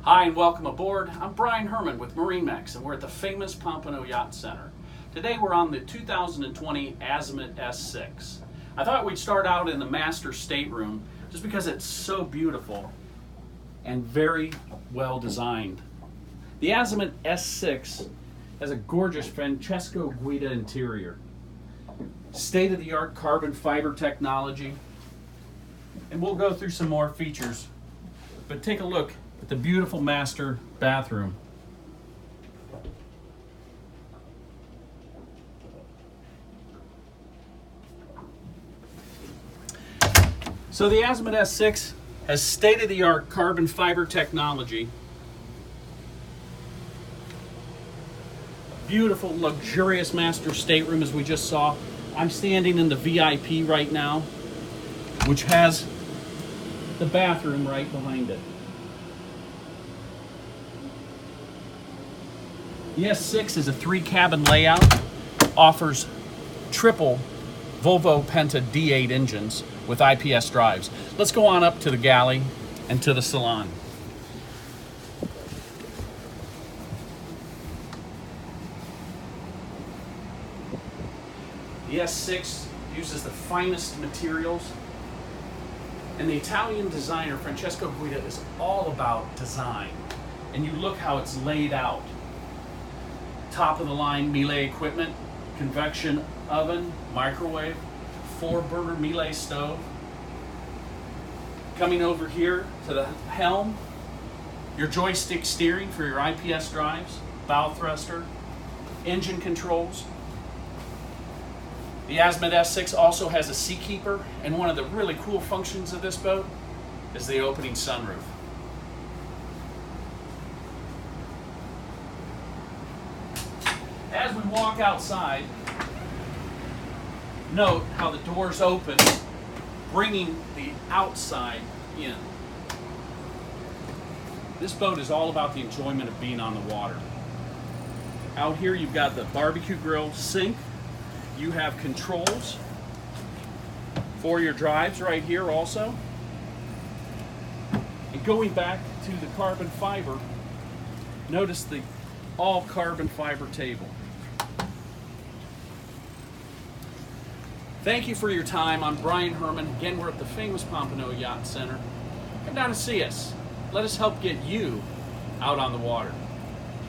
Hi and welcome aboard. I'm Brian Herman with MarineMax and we're at the famous Pompano Yacht Center. Today we're on the 2020 Azimut S6. I thought we'd start out in the master stateroom just because it's so beautiful and very well designed. The Azimut S6 has a gorgeous Francesco Guida interior, state-of-the-art carbon fiber technology, and we'll go through some more features, but take a look at the beautiful master bathroom. So the Azimut S6 has state-of-the-art carbon fiber technology. Beautiful, luxurious master stateroom as we just saw. I'm standing in the VIP right now, which has the bathroom right behind it. The S6 is a 3-cabin layout, offers triple Volvo Penta D8 engines with IPS drives. Let's go on up to the galley and to the salon. The S6 uses the finest materials, and the Italian designer Francesco Guida is all about design. And you look how it's laid out. Top of the line Miele equipment, convection oven, microwave, 4-burner Miele stove. Coming over here to the Helm, your joystick steering for your IPS drives, bow thruster, engine controls. The Azimut S6 also has a seakeeper, and one of the really cool functions of this boat is the opening sunroof. As we walk outside, note how the doors open, bringing the outside in. This boat is all about the enjoyment of being on the water. Out here you've got the barbecue grill sink. You have controls for your drives right here also. And going back to the carbon fiber, notice the all carbon fiber table. Thank you for your time. I'm Brian Herman. Again, we're at the famous Pompano Yacht Center. Come down and see us. Let us help get you out on the water.